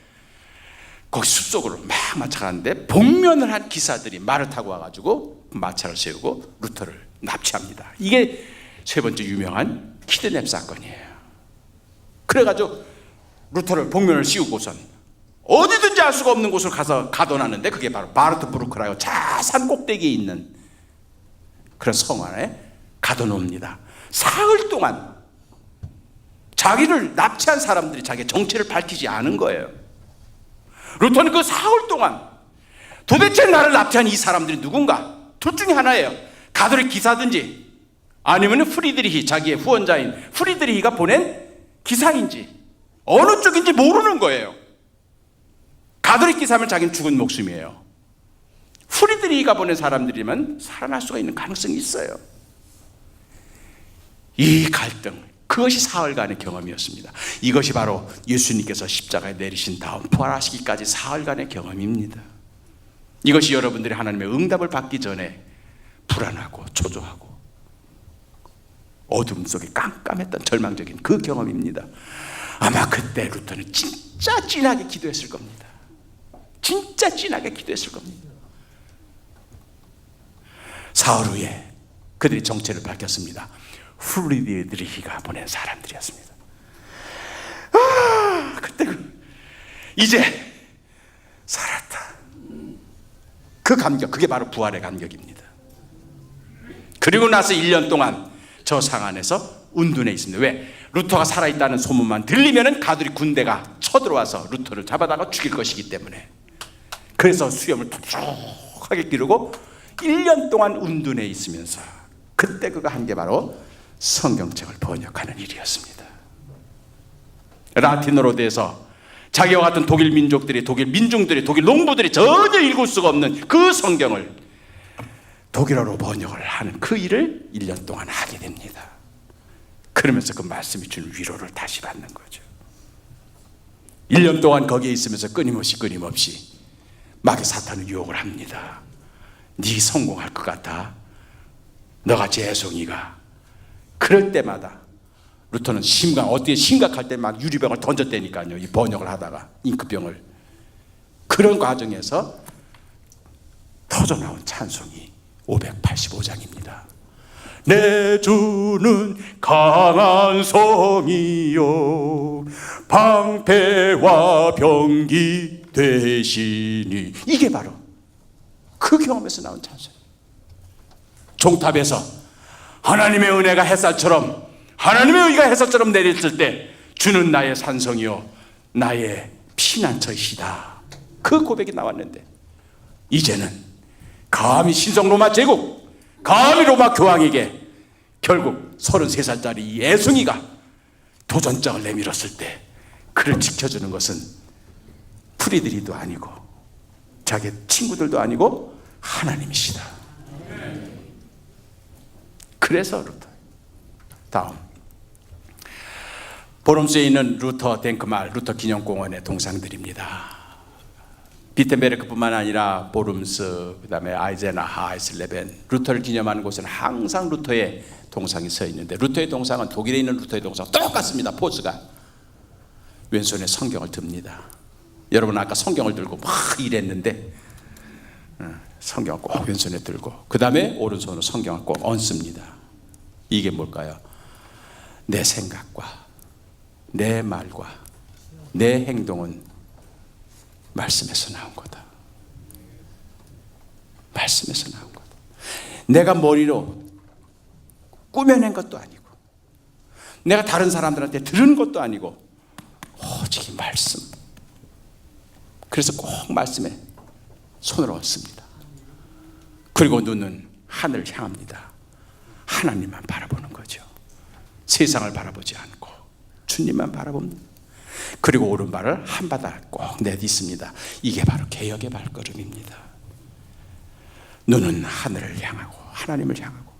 거기 숲속으로 막 마차가 가는데 복면을 한 기사들이 말을 타고 와가지고 마차를 세우고 루터를 납치합니다. 이게 세 번째 유명한 키드냅 사건이에요. 그래가지고 루터를 복면을 씌우고선 어디든지 알 수가 없는 곳을 가서 가둬놨는데 그게 바로 바르트부르크라고 자산 꼭대기에 있는 그런 성 안에 가둬놓습니다. 사흘 동안 자기를 납치한 사람들이 자기의 정체를 밝히지 않은 거예요. 루터는 그 사흘 동안 도대체 나를 납치한 이 사람들이 누군가? 둘 중에 하나예요. 가톨릭 기사든지 아니면 프리드리히, 자기의 후원자인 프리드리히가 보낸 기사인지 어느 쪽인지 모르는 거예요. 가톨릭 기사면 자기는 죽은 목숨이에요. 프리드리히가 보낸 사람들이면 살아날 수가 있는 가능성이 있어요. 이 갈등, 그것이 사흘간의 경험이었습니다. 이것이 바로 예수님께서 십자가에 내리신 다음 부활하시기까지 사흘간의 경험입니다. 이것이 여러분들이 하나님의 응답을 받기 전에 불안하고 초조하고 어둠 속에 깜깜했던 절망적인 그 경험입니다. 아마 그때 루터는 진짜 진하게 기도했을 겁니다. 진짜 진하게 기도했을 겁니다. 사흘 후에 그들이 정체를 밝혔습니다. 프리드리히가 보낸 사람들이었습니다. 그때 이제 살았다. 그 감격, 그게 바로 부활의 감격입니다. 그리고 나서 1년 동안 저 상 안에서 운둔해 있습니다. 왜? 루터가 살아있다는 소문만 들리면 가톨릭 군대가 쳐들어와서 루터를 잡아다가 죽일 것이기 때문에, 그래서 수염을 툭툭하게 기르고 1년 동안 운둔해 있으면서 그때 그가 한 게 바로 성경책을 번역하는 일이었습니다. 라틴어로 돼서 자기와 같은 독일 민족들이, 독일 민중들이, 독일 농부들이 전혀 읽을 수가 없는 그 성경을 독일어로 번역을 하는 그 일을 1년 동안 하게 됩니다. 그러면서 그 말씀이 주는 위로를 다시 받는 거죠. 1년 동안 거기에 있으면서 끊임없이 마귀 사탄은 유혹을 합니다. 네 성공할 것 같아? 너가 재송이가. 그럴 때마다 루터는 어떻게 심각할 때 막 유리병을 던졌다니까요. 이 번역을 하다가 잉크병을. 그런 과정에서 터져나온 찬송이 585장입니다. 내 주는 강한 성이요 방패와 병기 되시니. 이게 바로 그 경험에서 나온 찬송이에요. 종탑에서 하나님의 은혜가 햇살처럼, 하나님의 의가 햇살처럼 내렸을 때 주는 나의 산성이요 나의 피난처이시다. 그 고백이 나왔는데, 이제는 감히 신성 로마 제국, 감히 로마 교황에게 결국 33살짜리 이 애송이가 도전장을 내밀었을 때 그를 지켜주는 것은 프리드리도 아니고 자기 친구들도 아니고 하나님이시다. 그래서 루터. 다음, 보름스에 있는 루터 댕크말, 루터 기념공원의 동상들입니다. 비텐베르크뿐만 아니라 보름스, 그 다음에 아이제나하, 아이슬레벤, 루터를 기념하는 곳에는 항상 루터의 동상이 서 있는데, 루터의 동상은 독일에 있는 루터의 동상 똑같습니다. 포즈가 왼손에 성경을 듭니다. 여러분 아까 성경을 들고 막 이랬는데 성경을 꼭 왼손에 들고 그 다음에 오른손으로 성경을 꼭 얹습니다. 이게 뭘까요? 내 생각과 내 말과 내 행동은 말씀에서 나온 거다. 말씀에서 나온 거다. 내가 머리로 꾸며낸 것도 아니고 내가 다른 사람들한테 들은 것도 아니고 오직 이 말씀. 그래서 꼭 말씀에 손을 얹습니다. 그리고 눈은 하늘을 향합니다. 하나님만 바라보는 거죠. 세상을 바라보지 않고 주님만 바라봅니다. 그리고 오른발을 한 바닥 꼭 내딛습니다. 이게 바로 개혁의 발걸음입니다. 눈은 하늘을 향하고 하나님을 향하고,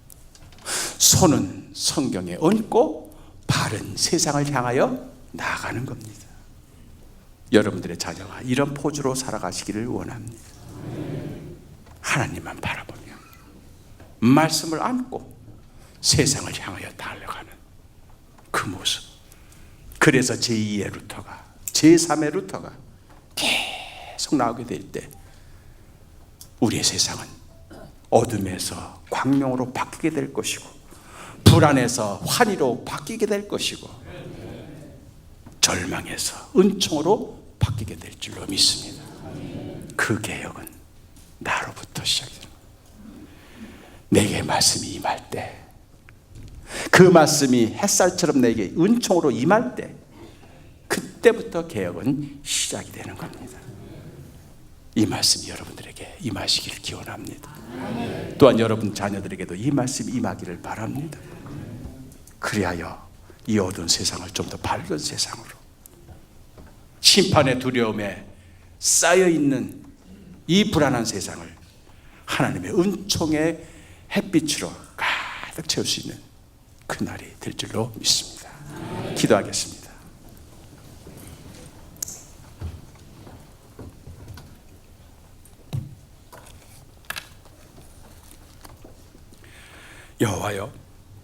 손은 성경에 얹고 발은 세상을 향하여 나아가는 겁니다. 여러분들의 자녀가 이런 포즈로 살아가시기를 원합니다. 하나님만 바라보며 말씀을 안고 세상을 향하여 달려가는 그 모습. 그래서 제2의 루터가, 제3의 루터가 계속 나오게 될 때 우리의 세상은 어둠에서 광명으로 바뀌게 될 것이고, 불안에서 환희로 바뀌게 될 것이고, 절망에서 은총으로 바뀌게 될 줄로 믿습니다. 그 개혁은 나로부터 시작됩니다. 내게 말씀이 임할 때, 그 말씀이 햇살처럼 내게 은총으로 임할 때, 그때부터 개혁은 시작이 되는 겁니다. 이 말씀이 여러분들에게 임하시기를 기원합니다. 또한 여러분 자녀들에게도 이 말씀이 임하기를 바랍니다. 그리하여 이 어두운 세상을 좀 더 밝은 세상으로, 심판의 두려움에 쌓여있는 이 불안한 세상을 하나님의 은총의 햇빛으로 가득 채울 수 있는 그날이 될 줄로 믿습니다. 기도하겠습니다. 여호와여,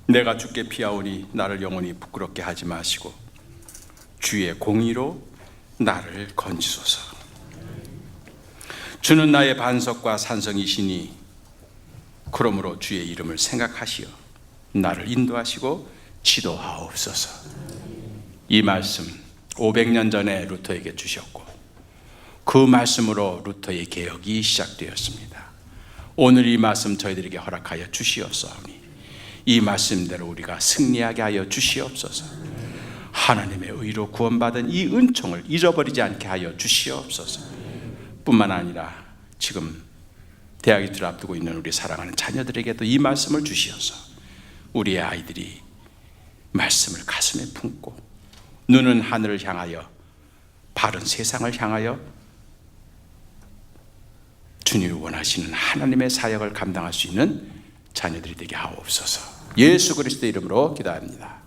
내가 주께 피하오니 나를 영원히 부끄럽게 하지 마시고 주의 공의로 나를 건지소서. 주는 나의 반석과 산성이시니 그러므로 주의 이름을 생각하시어 나를 인도하시고 지도하옵소서. 이 말씀 500년 전에 루터에게 주셨고 그 말씀으로 루터의 개혁이 시작되었습니다. 오늘 이 말씀 저희들에게 허락하여 주시옵사오니 이 말씀대로 우리가 승리하게 하여 주시옵소서. 하나님의 의로 구원받은 이 은총을 잊어버리지 않게 하여 주시옵소서. 뿐만 아니라 지금 대학 입시를 앞두고 있는 우리 사랑하는 자녀들에게도 이 말씀을 주시어서 우리의 아이들이 말씀을 가슴에 품고 눈은 하늘을 향하여 바른 세상을 향하여 주님이 원하시는 하나님의 사역을 감당할 수 있는 자녀들이 되게 하옵소서. 예수 그리스도의 이름으로 기도합니다.